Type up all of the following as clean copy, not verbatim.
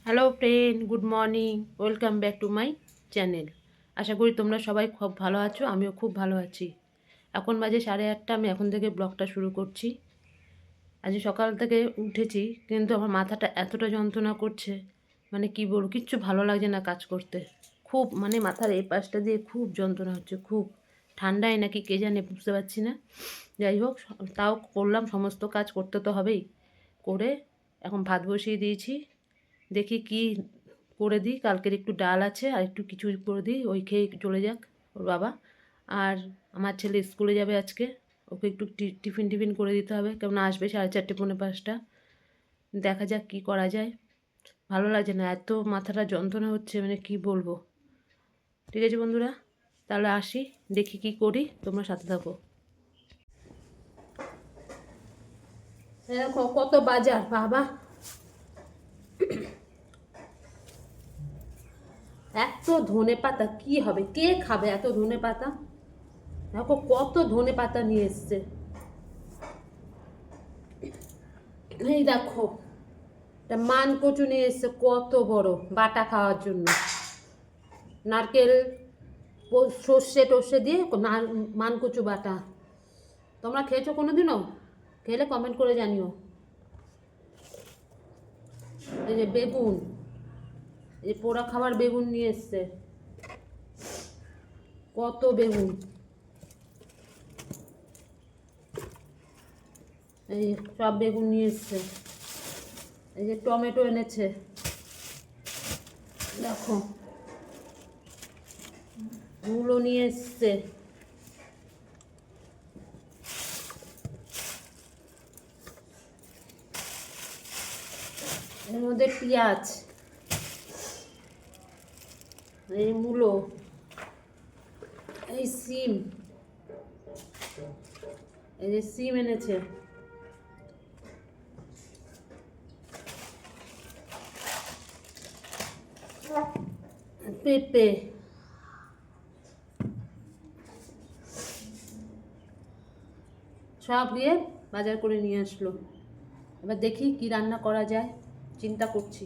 Hello friend, good morning, welcome back to my channel. আশা করি তোমরা সবাই খুব ভালো আছো, আমিও খুব ভালো আছি। এখন বাজে 8:30, আমি এখন থেকে ব্লগটা শুরু করছি। আজ সকাল থেকে উঠেছি, কিন্তু আমার মাথাটা এতটা যন্ত্রণা করছে, মানে কি বলবো, কিচ্ছু ভালো লাগছে না কাজ করতে। খুব মানে মাথার এই পাশটা দিয়ে খুব যন্ত্রণা হচ্ছে, খুব ঠান্ডায় নাকি কে জানে, বুঝতে পারছি না। যাই হোক, তাও করলাম, সমস্ত কাজ করতে তো হবেই। করে এখন ভাত বসিয়ে দিয়েছি, দেখি কি করে দিই। কালকের একটু ডাল আছে, আর একটু কিছু করে দিই, ওই খেয়ে চলে যাক ওর বাবা। আর আমার ছেলে স্কুলে যাবে আজকে, ওকে একটু টিফিন টিফিন করে দিতে হবে, কেমন আসবে 4:30 পৌনে 5টা। দেখা যাক কি করা যায়। ভালো লাগছে না, এত মাথাটা যন্ত্রণা হচ্ছে, মানে কি বলবো। ঠিক আছে বন্ধুরা, তাহলে আসি, দেখি কি করি, তোমরা সাথে থাকো। দেখো কত বাজার বাবা, এত ধনে পাতা কি হবে, কে খাবে এত ধনে পাতা। দেখো কত ধনে পাতা নিয়ে এসছে। এই দেখো, এটা মান কচু নিয়ে এসছে, কত বড়, বাটা খাওয়ার জন্য। নারকেল সর্ষে টর্ষে দিয়ে মান কচু বাটা। তোমরা খেয়েছো কোনোদিনও? খেলে কমেন্ট করে জানিও। এই যে বেগুন, এই পোড়া খাবার বেগুন নিয়ে এসছে, কত বেগুন। এই সব বেগুন নিয়ে এসছে। এই যে টমেটো এনেছে, দেখো মূলো নিয়ে এসছে। এর মধ্যে পেঁয়াজ, এই মূলো, এই সিম, এই যে সিম এনেছে, পেঁপে, সব দিয়ে বাজার করে নিয়ে আসলো। এবার দেখি কি রান্না করা যায়, চিন্তা করছি।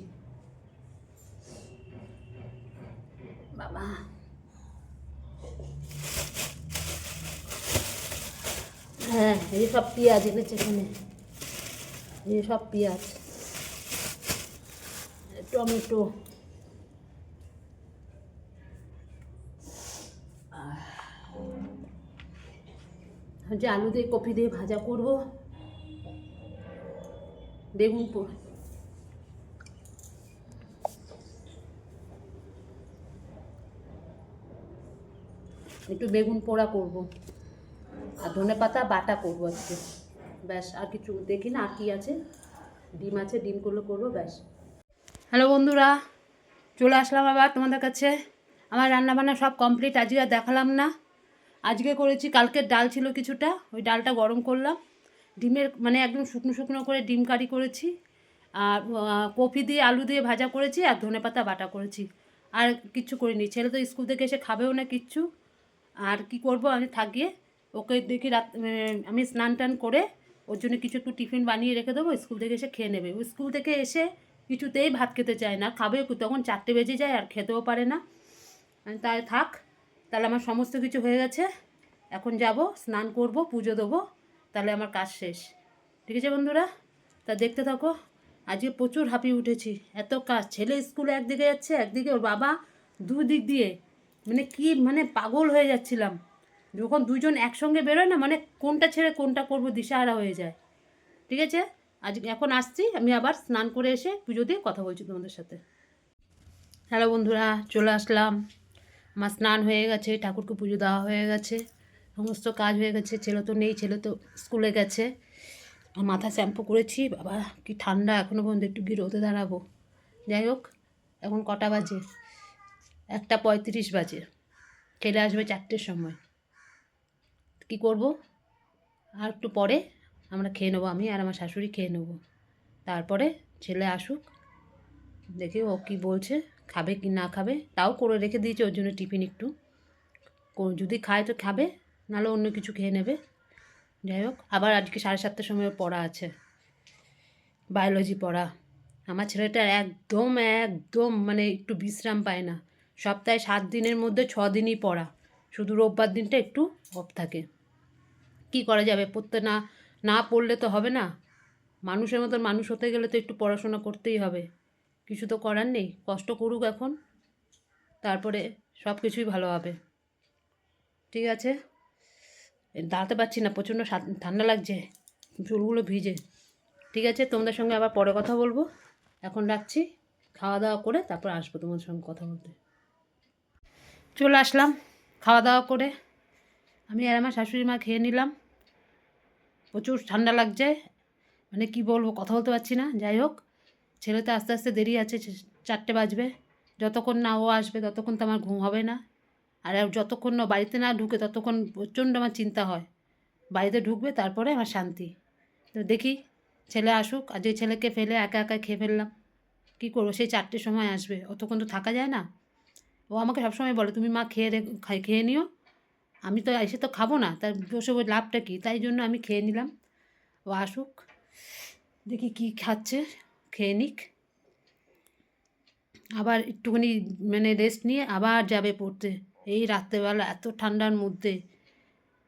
বাবা, হ্যাঁ এই সব পেঁয়াজ এনেছে এখানে, এই সব পেঁয়াজ, টমেটো, যে আলু দিয়ে কপি দিয়ে ভাজা করব, বেগুন একটু বেগুন পোড়া করব, আর ধনে পাতা বাটা করবো আজকে। ব্যাস, আর কিছু দেখি না আর কি আছে। ডিম আছে, ডিম করলে করবো, ব্যাস। হ্যালো বন্ধুরা, চলে আসলাম আবার তোমাদের কাছে। আমার রান্নাবান্না সব কমপ্লিট, আজকে আর দেখালাম না। আজকে করেছি, কালকের ডাল ছিল কিছুটা, ওই ডালটা গরম করলাম। ডিমের মানে একদম শুকনো শুকনো করে ডিম কারি করেছি, আর কপি দিয়ে আলু দিয়ে ভাজা করেছি, আর ধনেপাতা বাটা করেছি। আর কিচ্ছু করিনি, ছেলে তো স্কুল থেকে এসে খাবেও না কিচ্ছু। আর কি করব, আমি থাকিয়ে ওকে দেখি আমি স্নান টান করে ওর জন্য কিছু একটু টিফিন বানিয়ে রেখে দেবো, স্কুল থেকে এসে খেয়ে নেবে। ও স্কুল থেকে এসে কিছুতেই ভাত খেতে চায় না, খাবে তখন 4টে বেজে যায়, আর খেতেও পারে না। তাই থাক, তাহলে আমার সমস্ত কিছু হয়ে গেছে। এখন যাব, স্নান করব, পুজো দেবো, তাহলে আমার কাজ শেষ। ঠিক আছে বন্ধুরা, তা দেখতে থাকো। আজকে প্রচুর হাঁপিয়ে উঠেছি, এত কাজ। ছেলে স্কুলে একদিকে যাচ্ছে, একদিকে ওর বাবা, দুদিক দিয়ে মানে কি, মানে পাগল হয়ে যাচ্ছিলাম। যখন দুজন একসঙ্গে বেরোয় না, মানে কোনটা ছেড়ে কোনটা করবো দিশাহারা হয়ে যায়। ঠিক আছে, আজ এখন আসছি, আমি আবার স্নান করে এসে পুজো দিয়ে কথা বলছি তোমাদের সাথে। হ্যালো বন্ধুরা, চলে আসলাম। আমার স্নান হয়ে গেছে, ঠাকুরকে পুজো দেওয়া হয়ে গেছে, সমস্ত কাজ হয়ে গেছে। ছেলে তো নেই, ছেলে তো স্কুলে গেছে। মাথা শ্যাম্পু করেছি, বাবা কি ঠান্ডা, এখনও পর্যন্ত একটু গিয়ে রোদে দাঁড়াবো। যাই হোক, এখন কটা বাজে, 1:35 বাজে। ছেলে আসবে 4টের সময়। কি করব, আর একটু পরে আমরা খেয়ে নেবো, আমি আর আমার শাশুড়ি খেয়ে নেবো। তারপরে ছেলে আসুক, দেখি ও কী বলছে, খাবে কি না খাবে। তাও করে রেখে দিয়েছে ওর জন্য টিফিন একটু, যদি খায় তো খাবে, নাহলে অন্য কিছু খেয়ে নেবে। যাই হোক, আবার আজকে 7:30টার সময় পড়া আছে, বায়োলজি পড়া। আমার ছেলেটা একদম একদম মানে একটু বিশ্রাম পায় না। সপ্তাহে 7 দিনের মধ্যে 6 দিনই পড়া, শুধু রোববার দিনটা একটু অফ থাকে। কি করা যাবে, পড়তে না না পড়লে তো হবে না। মানুষের মতন মানুষ হতে গেলে তো একটু পড়াশোনা করতেই হবে, কিছু তো করার নেই। কষ্ট করুক এখন, তারপরে সব কিছুই ভালো হবে। ঠিক আছে, দাঁড়াতে পারছি না, প্রচণ্ড ঠান্ডা লাগছে, চুলগুলো ভিজে। ঠিক আছে, তোমাদের সঙ্গে আবার পরে কথা বলবো, এখন রাখছি। খাওয়া দাওয়া করে তারপর আসবো তোমাদের সঙ্গে কথা বলতে। চলে আসলাম খাওয়া দাওয়া করে, আমি আর আমার শাশুড়ি মা খেয়ে নিলাম। প্রচুর ঠান্ডা লাগছে, মানে কি বলবো, কথা বলতে পারছি না। যাই হোক, ছেলে তো আস্তে আস্তে দেরি আছে, 4টে বাজবে। যতক্ষণ না ও আসবে ততক্ষণ তো আমার ঘুম হবে না। আর যতক্ষণ না বাড়িতে না ঢুকে ততক্ষণ প্রচণ্ড আমার চিন্তা হয়। বাড়িতে ঢুকবে তারপরে আমার শান্তি। তো দেখি ছেলে আসুক, আর যে ছেলেকে ফেলে একা একা খেয়ে ফেললাম, কী করবো, সেই 4টের সময় আসবে, অতক্ষণ তো থাকা যায় না। ও আমাকে সবসময় বলে তুমি মা খেয়ে নিও, আমি তো এসে তো খাবো না, তার বসে ওই লাভটা কী, তাই জন্য আমি খেয়ে নিলাম। ও আসুক, দেখি কী খাচ্ছে, খেয়ে নিক, আবার একটুখানি মানে রেস্ট নিয়ে আবার যাবে পড়তে। এই রাত্রেবেলা এত ঠান্ডার মধ্যে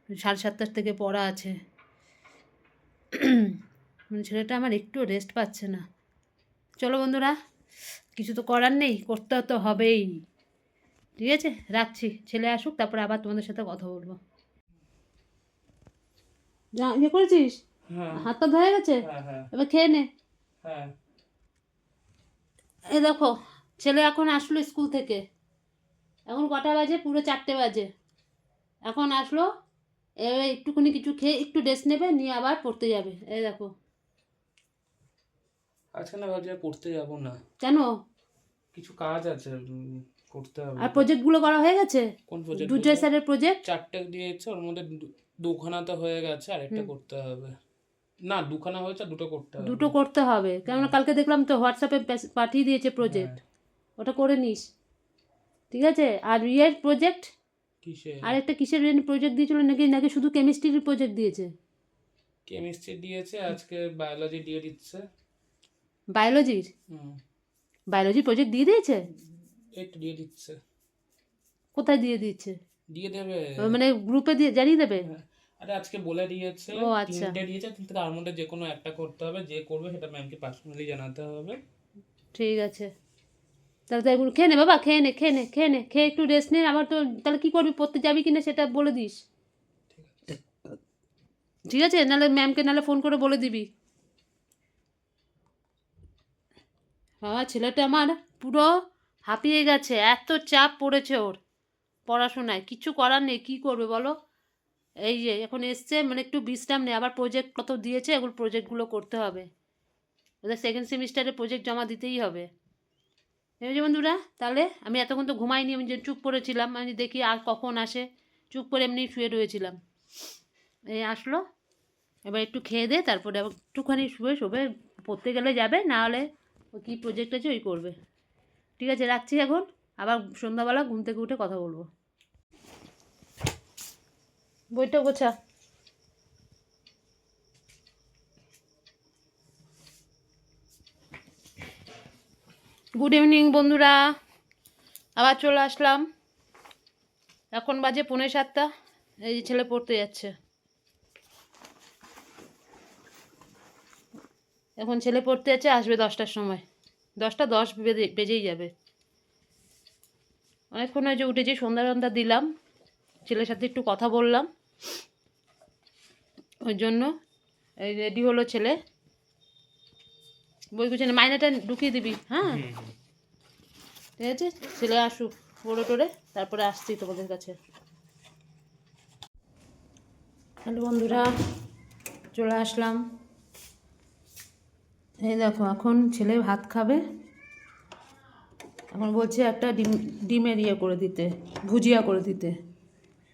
7:30 থেকে পড়া আছে, মানে ছেলেটা আমার একটু রেস্ট পাচ্ছে না। চলো বন্ধুরা, কিছু তো করার নেই, করতে তো হবেই। ঠিক আছে, রাখছি, ছেলে আসুক তারপরে আবার তোমাদের সাথে কথা বলবো। যা ইয়ে করেছিস, হাত পা ধয়ে গেছে, এবার খেয়ে নে। এ দেখো, ছেলে এখন আসলো স্কুল থেকে, এখন কটা বাজে, পুরো 4টে বাজে। এখন আসলো, এবার একটুখানি কিছু খেয়ে একটু রেস্ট নেবে, নিয়ে আবার পড়তে যাবে। এই দেখো। আজকে না ভাবছি পড়তে যাবো না, কেন? কিছু কাজ আছে, করতে হবে। আর প্রজেক্টগুলো করা হয়ে গেছে? কোন প্রজেক্ট? দুজয় স্যারের প্রজেক্ট 4টে দিয়েছে, ওর মধ্যে দুখানা তো হয়ে গেছে, আর একটা করতে হবে। না, দুখানা হয়েছে, দুটো করতে হবে। দুটো করতে হবে, কেননা কালকে দেখলাম তো হোয়াটসঅ্যাপে পাঠিয়ে দিয়েছে প্রজেক্ট, ওটা করে নিস। ঠিক আছে, আর ইয়ের প্রজেক্ট, কিসে? আর একটা কিসের প্রজেক্ট দিয়েছিল নাকি, নাকি শুধু কেমিস্ট্রির প্রজেক্ট দিয়েছে? কেমিস্ট্রি দিয়েছে, আজকে বায়োলজি দিয়ে দিচ্ছে। বায়োলজির? বায়োলজির প্রজেক্ট দিয়ে দিয়েছে? একটু দিয়ে দিচ্ছে। কোথায় দিয়ে দিচ্ছে? দিয়ে দেবে, মানে গ্রুপে দিয়ে জানিয়ে দেবে? আরে আজকে বলে দিয়েছে, ও আচ্ছা, 3টে দিয়েছে, কিন্তু তার মধ্যে যে কোনো একটা করতে হবে, যে করবে সেটা ম্যামকে পার্সোনালি জানাতে হবে। ঠিক আছে, তাহলে তো এগুলো খেয়ে নে বাবা, খেয়ে নে, খেয়ে নে, খেয়ে নে, খেয়ে একটু রেস্ট নে। আবার তো তাহলে কী করবি, পড়তে যাবি কিনা সেটা বলে দিস। ঠিক আছে, নাহলে ম্যামকে নাহলে ফোন করে বলে দিবি। বাবা, ছেলেটা আমার পুরো হাঁপিয়ে গেছে, এত চাপ পড়েছে ওর পড়াশোনায়, কিছু করার নেই, কী করবে বলো। এই যে এখন এসছে, মানে একটু বিশ্রাম নেই, আবার প্রজেক্ট কত দিয়েছে, এগুলো প্রজেক্টগুলো করতে হবে, ওদের 2nd সেমিস্টারে প্রজেক্ট জমা দিতেই হবে। এই বন্ধুরা, তাহলে আমি এতক্ষণ তো ঘুমাইনি, আমি যে চুপ করেছিলাম, আমি দেখি আর কখন আসে, চুপ করে এমনি শুয়ে রয়েছিলাম। এই আসলো, এবার একটু খেয়ে দে, তারপরে আবার একটুখানি শোবে পড়তে গেলে যাবে, না হলে ওই কী প্রজেক্ট আছে ওই করবে। ঠিক আছে, রাখছি এখন, আবার সন্ধ্যাবেলা ঘুম থেকে উঠে কথা বলবো। বইটা গোছা। গুড ইভিনিং বন্ধুরা, আবার চলে আসলাম। এখন বাজে 6:45, এই যে ছেলে পড়তে যাচ্ছে। এখন ছেলে পড়তে যাচ্ছে, আসবে 10টার সময়, 10টা 10 বেজেই যাবে। অনেকক্ষণ হয়েছে উঠেছি, সন্ধ্যা দিলাম, ছেলের সাথে একটু কথা বললাম, ওই জন্য এই রেডি হলো ছেলে। বই গুছানে মাইনাটা ঢুকিয়ে দিবি, হ্যাঁ ঠিক আছে, ছেলে আসুক পড়ে টোরে, তারপরে আসছি তোমাদের কাছে। হ্যালো বন্ধুরা, চলে আসলাম। এই দেখো, এখন ছেলে ভাত খাবে, এখন বলছে একটা ডিমের ইয়ে করে দিতে, ভুজিয়া করে দিতে,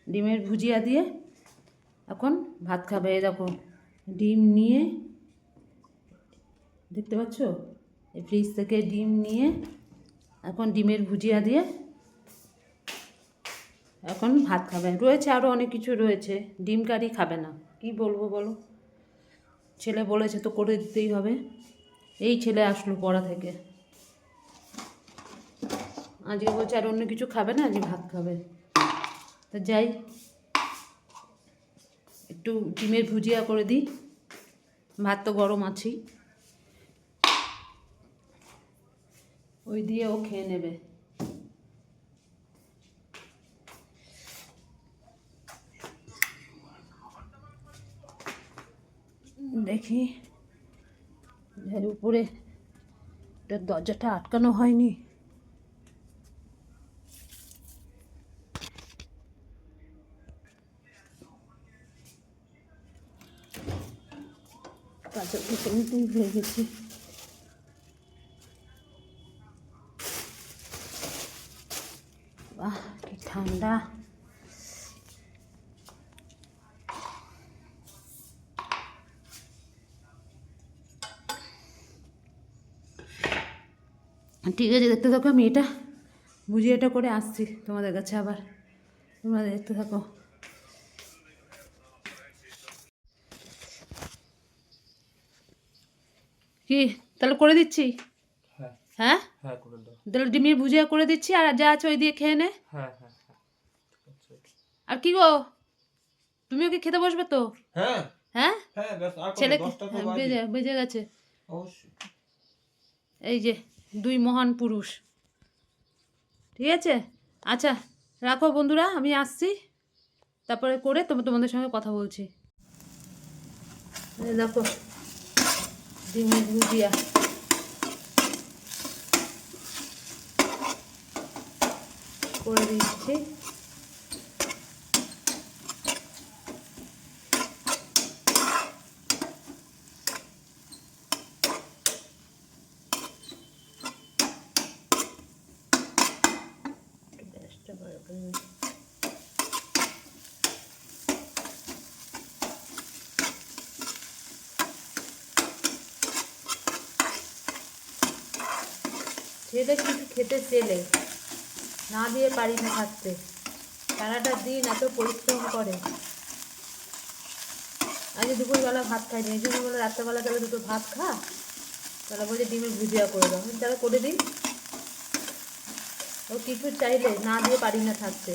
ডিমের ভুজিয়া দিয়ে এখন ভাত খাবে। এই দেখো, ডিম নিয়ে, দেখতে পাচ্ছ, এই ফ্রিজ থেকে ডিম নিয়ে এখন ডিমের ভুজিয়া দিয়ে এখন ভাত খাবে। রয়েছে আরও অনেক কিছু রয়েছে, ডিম কারি খাবে না, কি বলবো বলো, ছেলে বলেছে তো করে দিতেই হবে। এই ছেলে আসলো পড়া থেকে, আজকে বলছে আর অন্য কিছু খাবে না, আজকে ভাত খাবে। তো যাই, একটু ডিমের ভুজিয়া করে দিই, ভাত তো গরম আছেই, ওই দিয়ে ও খেয়ে নেবে। দেখি এর উপরে দরজাটা আটকানো হয়নি। কাজের নিতেই ভুলে গেছি। বাহ কি ঠান্ডা। ঠিক আছে, দেখতে থাকো, আমি এটা ভুজিয়াটা করে আসছি তোমাদের কাছে আবার, তোমরা দেখতে থাকো। কি তাহলে করে দিচ্ছি? হ্যাঁ হ্যাঁ হ্যাঁ করে দাও। তাহলে ডিমের ভুজিয়া করে দিচ্ছি, আর যা আছে ওই দিয়ে খেয়ে নে। হ্যাঁ হ্যাঁ হ্যাঁ আচ্ছা। আর কি গো, তুমিও কি খেতে বসবে তো? হ্যাঁ হ্যাঁ হ্যাঁ ব্যাস, আর কত, ছেলে 10টা তো বাজে। বেজে বেজে গেছে। অবশ্যই। এই যে দুই মহান পুরুষ, ঠিক আছে। আচ্ছা রাখো বন্ধুরা, আমি আসছি, তারপরে করে তোমাদের সঙ্গে কথা বলছি। এই দেখো ডিমের ভুজিয়া, করে দিচ্ছি। গ্যাসটা বড় করে দিই। ছেলে কিছু খেতে চেলে না দিয়ে পারি না থাকতে, সারাটা দিন এত পরিশ্রম করে। আজ দুপুরবেলা ভাত খাইনি, এই জন্য বলে রাত্রেবেলা তাহলে দুটো ভাত খা, তাহলে বলছে ডিমের ভুজিয়া করে দাও, আমি তাহলে করে দিই। ও কিছু চাইলে না দিয়ে পারি না থাকতে।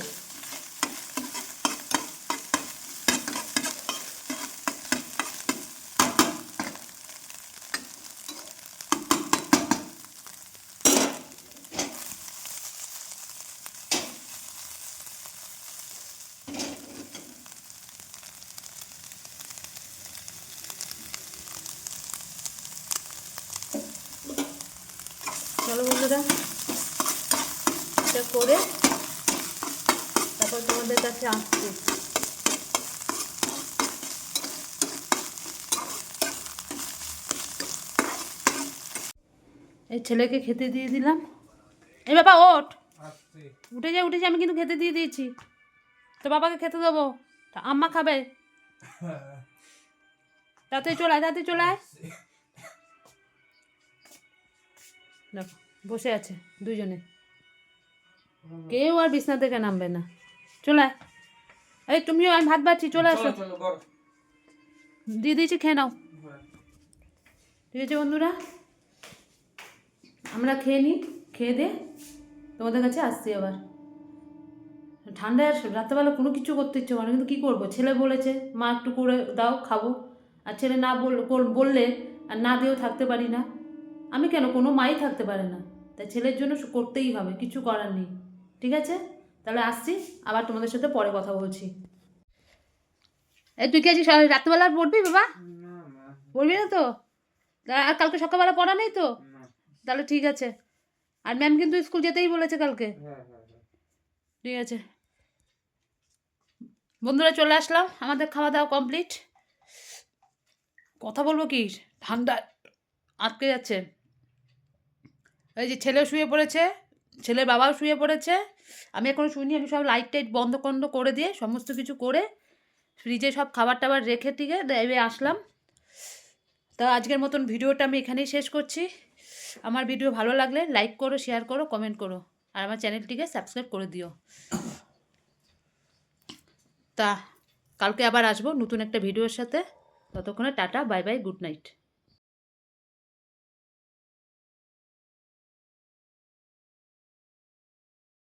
চলো বন্ধুরা, এটা করে তারপর তোমাদের কাছে আসছি। এই ছেলেকে খেতে দিয়ে দিলাম। এই বাবা ওঠ, উঠে যা উঠে যা, আমি কিন্তু খেতে দিয়ে দিয়েছি, তো বাবাকে খেতে দেবো, তা আম্মা খাবে। তাড়াতাড়ি চলে আয়, তাড়াতাড়ি চলে আয়। দেখো বসে আছে দুজনে, কেউ আর বিছনা থেকে নামবে না। চলে আয়, এই তুমিও, আমি ভাত বাড়ছি, চলে আসো। দিয়ে দিয়েছি, খেয়ে নাও। ঠিক আছে বন্ধুরা, আমরা খেয়ে নিই, খেয়ে দিয়ে তোমাদের কাছে আসছি আবার। ঠান্ডায় রাত্রেবেলা কোনো কিছু করতে ইচ্ছে করে না, কিন্তু কী করবো, ছেলে বলেছে মা একটু করে দাও খাবো, আর ছেলে না বললে আর না দিয়েও থাকতে পারি না। আমি কেন, কোনো মাই থাকতে পারে না, তাই ছেলের জন্য করতেই হবে, কিছু করার নেই। ঠিক আছে, তাহলে আসছি, আবার তোমাদের সাথে পরে কথা বলছি। এই তুই কি আজকে রাত্রেবেলা পড়বি বাবা? পড়বি না তো? আর কালকে সকালবেলা পড়া নেই তো? তাহলে ঠিক আছে। আর ম্যাম কিন্তু স্কুল যেতেই বলেছে কালকে। ঠিক আছে বন্ধুরা, চলে আসলাম, আমাদের খাওয়া দাওয়া কমপ্লিট। কথা বলবো কি, ঠান্ডা আটকে যাচ্ছে। এই যে ছেলেও শুয়ে পড়েছে, ছেলের বাবাও শুয়ে পড়েছে, আমি এখনও শুইনি। আমি সব লাইট টাইট বন্ধ করে দিয়ে সমস্ত কিছু করে ফ্রিজে সব খাবার টাবার রেখে টিকে এবার আসলাম। তা আজকের মতন ভিডিওটা আমি এখানেই শেষ করছি। আমার ভিডিও ভালো লাগলে লাইক করো, শেয়ার করো, কমেন্ট করো, আর আমার চ্যানেলটিকে সাবস্ক্রাইব করে দিও। তা কালকে আবার আসবো নতুন একটা ভিডিওর সাথে, ততক্ষণে tata, bye bye, good night.